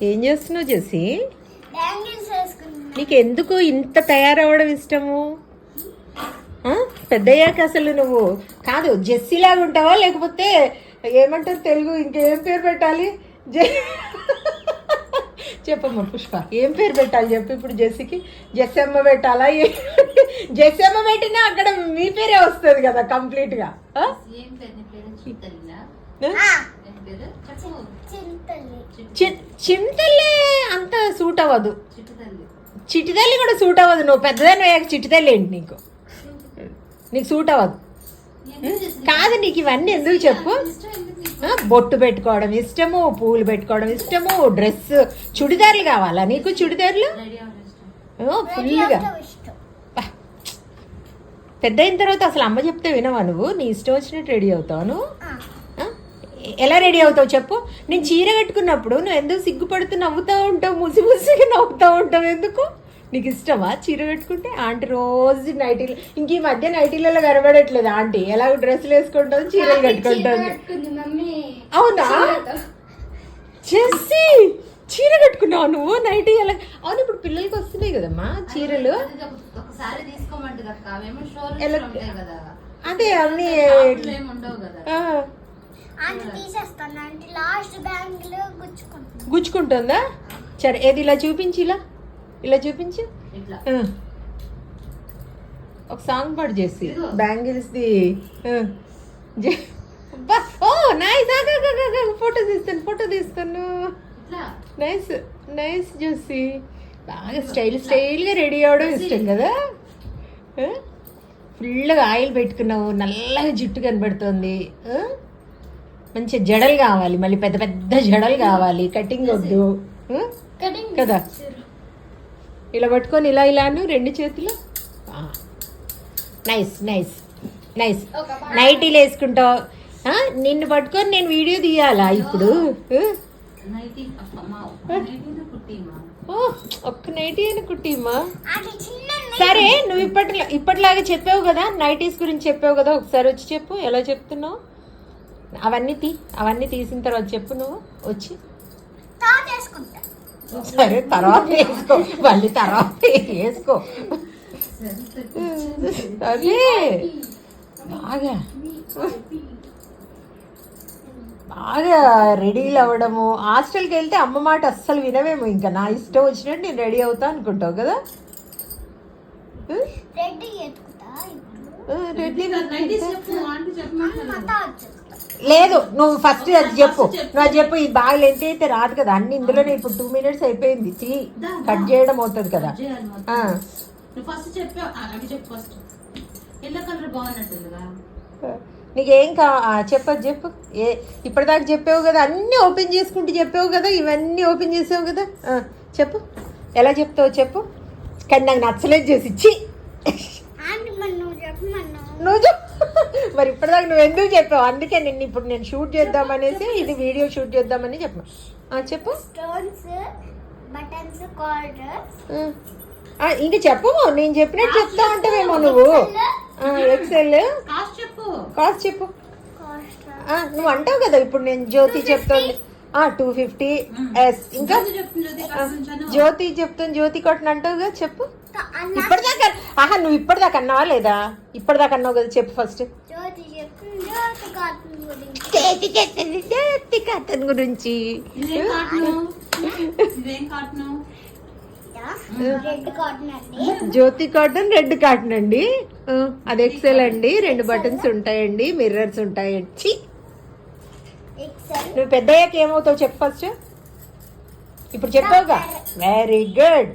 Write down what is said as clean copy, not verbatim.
ఏం చేస్తున్నావు Jessie? Bangles వేసుకుంటున్నా. నీకు ఎందుకు ఇంత తయారవ్వడం ఇష్టము? పెద్దయ్యాక అసలు నువ్వు కాదు జెస్సీ లాగా ఉంటావా, లేకపోతే ఏమంటారు తెలుగు ఇంకేం పేరు పెట్టాలి? చెప్పమ్మా పుష్ప, ఏం పేరు పెట్టాలి చెప్పు ఇప్పుడు జెస్సీకి? జెస్సమ్మ పెట్టాలా? జెస్సమ్మ పెట్టినా అక్కడ మీ పేరే వస్తుంది కదా కంప్లీట్గా. చింతల్లి అంత సూట్ అవ్వదు, చిటితల్లి కూడా సూట్ అవ్వదు. నువ్వు పెద్దదాన్ని చిటితల్లి ఏంటి నీకు సూట్ అవ్వదు. కాదు నీకు ఇవన్నీ ఎందుకు చెప్పు? బొట్టు పెట్టుకోవడం ఇష్టము, పూలు పెట్టుకోవడం ఇష్టము, డ్రెస్ చుడిదార్లు కావాలా నీకు? చుడిదార్లు ఫుల్గా. పెద్ద అయిన తర్వాత అసలు అమ్మ చెప్తే వినవా నువ్వు? నీ ఇష్టం వచ్చినట్టు రెడీ అవుతావు నువ్వు? ఎలా రెడీ అవుతావు చెప్పు? నేను చీర కట్టుకున్నప్పుడు నువ్వు ఎందుకు సిగ్గుపడుతూ నవ్వుతూ ఉంటావు, ముసి ముసిగా నవ్వుతూ ఉంటావు ఎందుకు? నీకు ఇష్టమా చీర కట్టుకుంటే? ఆంటీ రోజు నైటీలు, ఇంక ఈ మధ్య నైటీలలో కనబడట్లేదు ఆంటీ, ఎలా డ్రెస్సులు వేసుకుంటుంది, చీరలు కట్టుకుంటుంది. అవునా జెస్సీ, చీర కట్టుకున్నావు నువ్వు? నైటీ ఎలా? అవును ఇప్పుడు పిల్లలకి వస్తున్నాయి కదమ్మా చీరలు. అదే అన్ని గుచ్చుకుంటుందా? సరే ఏది ఇలా చూపించి, ఇలా చూపించు. ఒక సాంగ్ పాడు చేసి బ్యాంగిల్స్ ది. ఓ నైస్, ఫోటో తీస్తాను. నైస్ నైస్ జెస్సీ, బాగా స్టైల్గా రెడీ అవ్వడం ఇష్టం కదా. ఫుల్గా ఆయిల్ పెట్టుకున్నావు, నల్లగా జుట్టు కనబడుతుంది. మంచి జడలు కావాలి, మళ్ళీ పెద్ద పెద్ద జడలు కావాలి, కటింగ్ వద్దు కదా. ఇలా పట్టుకొని ఇలా ఇలాను రెండు చేతులు. Nice nice nice. నైటీలు వేసుకుంటావు, నిన్ను పట్టుకొని నేను వీడియో తీయాలా ఇప్పుడు? ఒక్క నైటీ అయినా కుట్టిమ్మా. సరే నువ్వు ఇప్పటిలాగా చెప్పావు కదా, నైటీస్ గురించి చెప్పావు కదా, ఒకసారి వచ్చి చెప్పు ఎలా చెప్తున్నావు. అవన్నీ తీసిన తర్వాత చెప్పు నువ్వు వచ్చి. సరే తర్వాత వేసుకో, మళ్ళీ తర్వాత వేసుకో. అదే బాగా రెడీలు అవ్వడము. హాస్టల్కి వెళ్తే అమ్మ మాట అస్సలు వినవేమో, ఇంకా నా ఇష్టం వచ్చినట్టు నేను రెడీ అవుతా అనుకుంటావు కదా. లేదు నువ్వు ఫస్ట్ అది చెప్పు, నువ్వు చెప్పు. ఇది బాగా లెంత్ అయితే రాదు కదా, అన్ని ఇందులోనే. ఇప్పుడు 2 minutes అయిపోయింది, కట్ చేయడం అవుతుంది కదా. నీకేం చెప్పు. ఇప్పటిదాకా చెప్పావు కదా, అన్నీ ఓపెన్ చేసుకుంటూ చెప్పావు కదా, ఇవన్నీ ఓపెన్ చేసావు కదా. చెప్పు ఎలా చెప్తావు చెప్పు. కానీ నాకు నచ్చలేదు చేసి ఇచ్చి నువ్వు మరి ఇప్పటిదాకా నువ్వు ఎందుకు చెప్పావు? అందుకే నేను షూట్ చేద్దామనేసి, ఇది వీడియో షూట్ చేద్దామని చెప్పా. చెప్పు ఇంకా చెప్పు. నేను చెప్పినట్టు చెప్తా ఉంటావేమో నువ్వు. ఎక్సెల్ కాస్ట్ చెప్పు. నువ్వు అంటావు కదా ఇప్పుడు నేను జ్యోతి చెప్తాను 250 S. ఇంకా జ్యోతి చెప్తాను, జ్యోతి కాటన్ అంటావు కదా, చెప్పు. ఇప్పటిదాకా నువ్వు ఇప్పటిదాకా అన్నావా లేదా? ఇప్పటిదాకా అన్నావు కదా, చెప్పు ఫస్ట్. జ్యోతి కాటన్ గురించి. జ్యోతి కాటన్ రెడ్ కాటన్ అండి, అది ఎక్సెల్ అండి. 2 buttons ఉంటాయండి, మిర్రర్స్ ఉంటాయండి. నువ్వు పెద్దయ్యాక ఏమవుతావు చెప్పు ఫస్ట్. ఇప్పుడు చెప్పావుగా, వెరీ గుడ్.